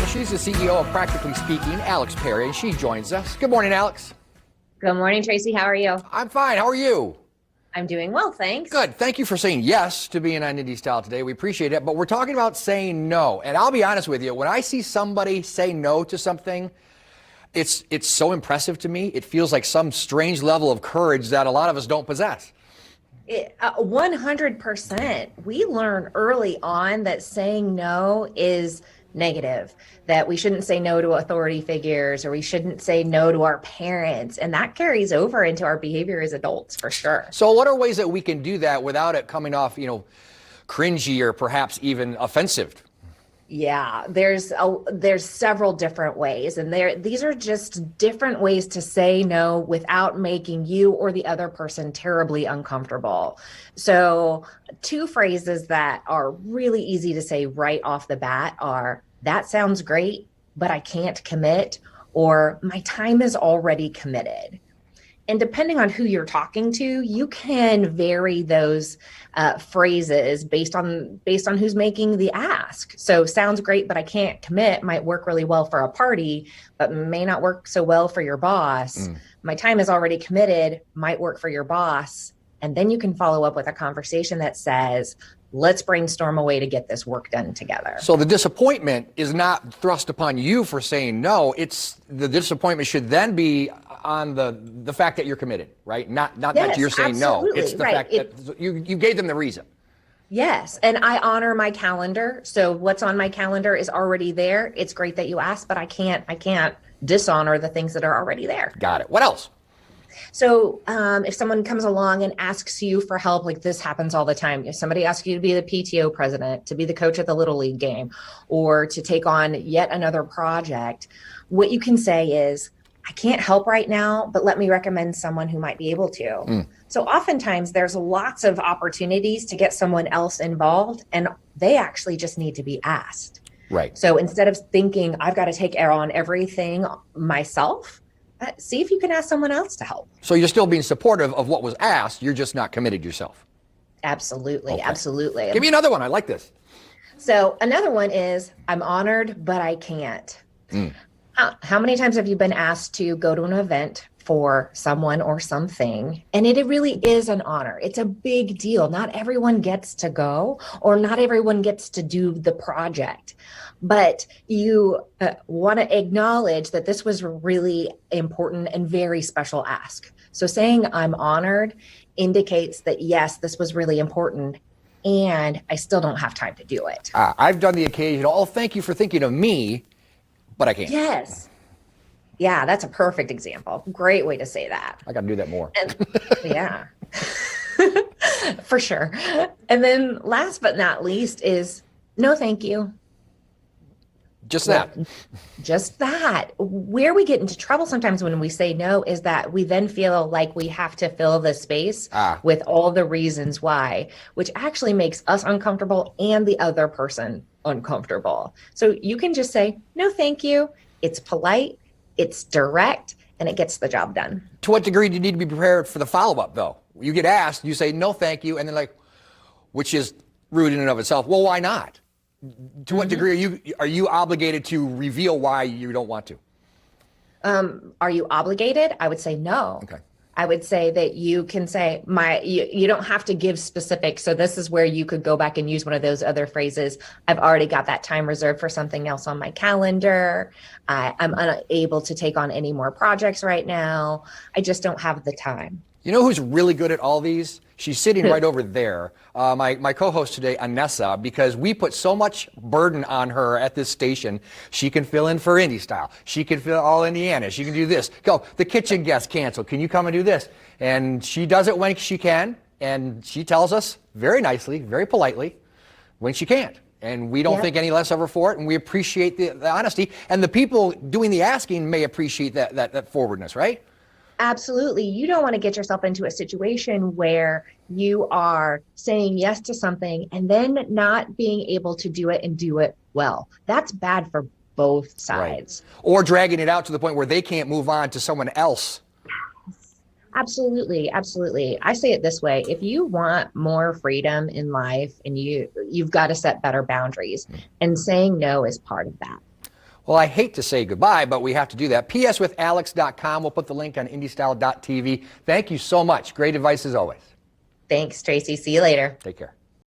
She's the CEO of Practically Speaking, Alex Perry, and she joins us. Good morning, Alex. Good morning, Tracy. How are you? I'm fine. How are you? I'm doing well, thanks. Good. Thank you for saying yes to being on Indie Style today. We appreciate it. But we're talking about saying no. And I'll be honest with you, when I see somebody say no to something, it's so impressive to me. It feels like some strange level of courage that a lot of us don't possess. 100%. We learn early on that saying no is negative, that we shouldn't say no to authority figures, or we shouldn't say no to our parents. And that carries over into our behavior as adults for sure. So what are ways that we can do that without it coming off, cringy or perhaps even offensive? Yeah, there's several different ways, and these are just different ways to say no without making you or the other person terribly uncomfortable. So 2 phrases that are really easy to say right off the bat are, "That sounds great, but I can't commit," or "My time is already committed." And depending on who you're talking to, you can vary those phrases based on who's making the ask. So "sounds great, but I can't commit" might work really well for a party, but may not work so well for your boss. "My time is already committed" might work for your boss. And then you can follow up with a conversation that says, "Let's brainstorm a way to get this work done together." So the disappointment is not thrust upon you for saying no. It's the disappointment should then be on the fact that you're committed, right? Not Yes, that you're saying absolutely. no. It's the Right. fact that you gave them the reason. Yes. And I honor my calendar. So what's on my calendar is already there. It's great that you asked, but I can't dishonor the things that are already there. Got it. What else? So if someone comes along and asks you for help, like this happens all the time. If somebody asks you to be the PTO president, to be the coach at the Little League game, or to take on yet another project, what you can say is, "I can't help right now, but let me recommend someone who might be able to." So oftentimes there's lots of opportunities to get someone else involved, and they actually just need to be asked. Right. So instead of thinking, "I've got to take on everything myself," see if you can ask someone else to help. So you're still being supportive of what was asked. You're just not committed yourself. Absolutely. Okay. Absolutely. Give me another one. I like this. So another one is, "I'm honored, but I can't." How many times have you been asked to go to an event for someone or something? And it really is an honor. It's a big deal. Not everyone gets to go, or not everyone gets to do the project. But you want to acknowledge that this was a really important and very special ask. So saying "I'm honored" indicates that, yes, this was really important, and I still don't have time to do it. I've done the occasional, "Oh, thank you for thinking of me, but I can't." Yes. Yeah, that's a perfect example. Great way to say that. I got to do that more. And, yeah, for sure. And then last but not least is "no, thank you." Just that. Just that. Where we get into trouble sometimes when we say no is that we then feel like we have to fill the space with all the reasons why, which actually makes us uncomfortable and the other person uncomfortable. So you can just say "no, thank you." It's polite, it's direct, and it gets the job done. To what degree do you need to be prepared for the follow-up, though? You get asked, you say "no, thank you," and then which is rude in and of itself. Well, why not? To what degree are you obligated to reveal why you don't want to? Are you obligated? I would say no. Okay. I would say that you can say you don't have to give specifics. So this is where you could go back and use one of those other phrases. "I've already got that time reserved for something else on my calendar. I'm unable to take on any more projects right now. I just don't have the time." You know who's really good at all these? She's sitting right over there, my co-host today, Anessa, because we put so much burden on her at this station. She can fill in for Indie Style. She can fill all Indiana. She can do this. Go, the kitchen guest canceled. Can you come and do this? And she does it when she can, and she tells us very nicely, very politely, when she can't. And we don't think any less of her for it, and we appreciate the honesty. And the people doing the asking may appreciate that forwardness, right? Absolutely. You don't want to get yourself into a situation where you are saying yes to something and then not being able to do it and do it well. That's bad for both sides. Right. Or dragging it out to the point where they can't move on to someone else. Absolutely. Absolutely. I say it this way. If you want more freedom in life, and you've got to set better boundaries, and saying no is part of that. Well, I hate to say goodbye, but we have to do that. pswithalex.com. We'll put the link on indiestyle.tv. Thank you so much. Great advice as always. Thanks, Tracy. See you later. Take care.